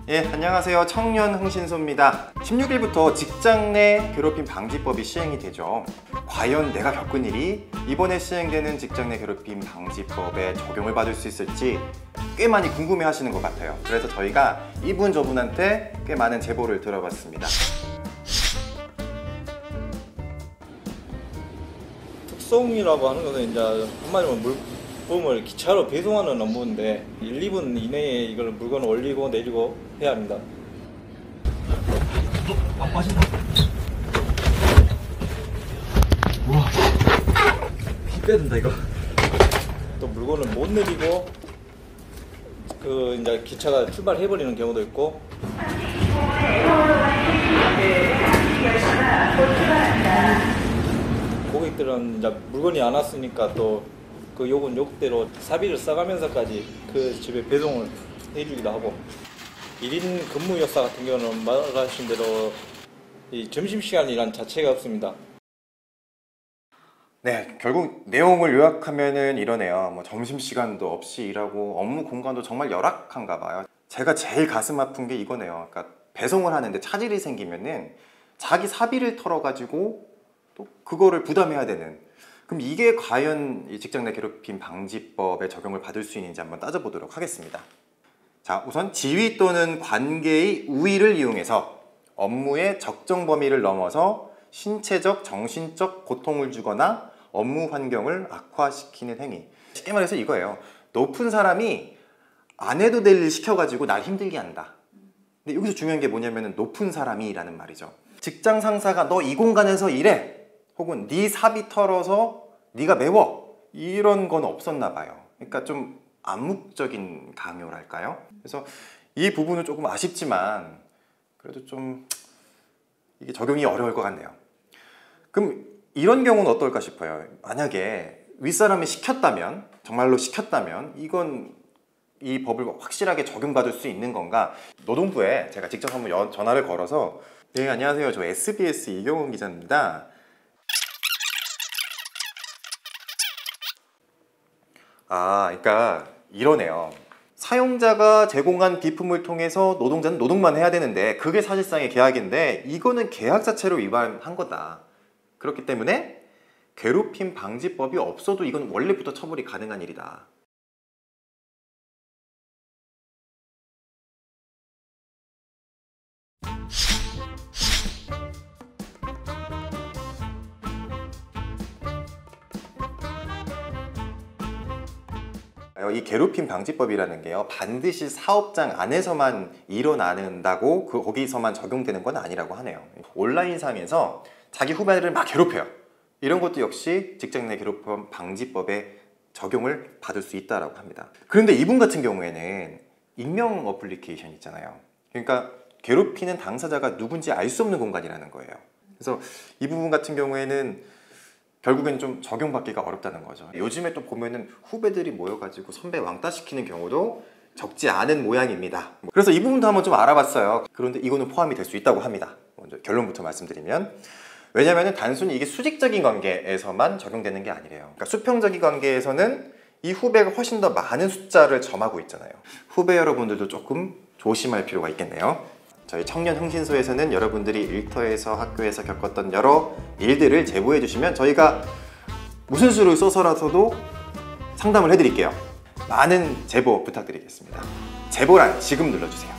예, 안녕하세요. 청년 흥신소입니다. 16일부터 직장 내 괴롭힘 방지법이 시행이 되죠. 과연 내가 겪은 일이 이번에 시행되는 직장 내 괴롭힘 방지법에 적용을 받을 수 있을지 꽤 많이 궁금해 하시는 것 같아요. 그래서 저희가 이분 저분한테 꽤 많은 제보를 들어봤습니다. 특송이라고 하는 것은 이제 한마디로 물품을 기차로 배송하는 업무인데 1, 2분 이내에 이걸 물건을 올리고 내리고 해야 합니다. 우와, 피 빼야 된다 이거. 또 물건을 못 내리고 이제 기차가 출발해버리는 경우도 있고, 고객들은 이제 물건이 안 왔으니까 또 그 요건 요대로 사비를 써가면서까지 그 집에 배송을 해주기도 하고, 1인 근무 여사 같은 경우는 말하신 대로 이 점심시간이란 자체가 없습니다. 네, 결국 내용을 요약하면은 이러네요. 뭐 점심시간도 없이 일하고 업무 공간도 정말 열악한가 봐요. 제가 제일 가슴 아픈 게 이거네요. 그러니까 배송을 하는데 차질이 생기면은 자기 사비를 털어가지고 또 그거를 부담해야 되는. 그럼 이게 과연 이 직장 내 괴롭힘 방지법에 적용을 받을 수 있는지 한번 따져보도록 하겠습니다. 자, 우선 지위 또는 관계의 우위를 이용해서 업무의 적정 범위를 넘어서 신체적, 정신적 고통을 주거나 업무 환경을 악화시키는 행위. 쉽게 말해서 이거예요. 높은 사람이 안 해도 될 일 시켜가지고 날 힘들게 한다. 근데 여기서 중요한 게 뭐냐면 높은 사람이라는 말이죠. 직장 상사가 너 이 공간에서 일해, 혹은 네 사비 털어서 네가 메워, 이런 건 없었나 봐요. 그러니까 좀 암묵적인 강요랄까요? 그래서 이 부분은 조금 아쉽지만 그래도 좀 이게 적용이 어려울 것 같네요. 그럼 이런 경우는 어떨까 싶어요. 만약에 윗사람이 시켰다면, 정말로 시켰다면 이건 이 법을 확실하게 적용받을 수 있는 건가? 노동부에 제가 직접 한번 전화를 걸어서, 네, 안녕하세요. 저 SBS 이경훈 기자입니다. 그러니까 이러네요. 사용자가 제공한 비품을 통해서 노동자는 노동만 해야 되는데 그게 사실상의 계약인데 이거는 계약 자체를 위반한 거다. 그렇기 때문에 괴롭힘 방지법이 없어도 이건 원래부터 처벌이 가능한 일이다. 이 괴롭힘 방지법이라는 게요, 반드시 사업장 안에서만 일어나는다고 거기서만 적용되는 건 아니라고 하네요. 온라인상에서 자기 후배를 막 괴롭혀요. 이런 것도 역시 직장 내 괴롭힘 방지법에 적용을 받을 수 있다고 합니다. 그런데 이분 같은 경우에는 익명 어플리케이션 있잖아요. 그러니까 괴롭히는 당사자가 누군지 알 수 없는 공간이라는 거예요. 그래서 이 부분 같은 경우에는 결국엔 좀 적용받기가 어렵다는 거죠. 요즘에 또 보면은 후배들이 모여가지고 선배 왕따 시키는 경우도 적지 않은 모양입니다. 그래서 이 부분도 한번 좀 알아봤어요. 그런데 이거는 포함이 될 수 있다고 합니다. 먼저 결론부터 말씀드리면, 왜냐하면 단순히 이게 수직적인 관계에서만 적용되는 게 아니래요. 그러니까 수평적인 관계에서는 이 후배가 훨씬 더 많은 숫자를 점하고 있잖아요. 후배 여러분들도 조금 조심할 필요가 있겠네요. 저희 청년 흥신소에서는 여러분들이 일터에서 학교에서 겪었던 여러 일들을 제보해 주시면 저희가 무슨 수를 써서라도 상담을 해드릴게요. 많은 제보 부탁드리겠습니다. 제보란 지금 눌러주세요.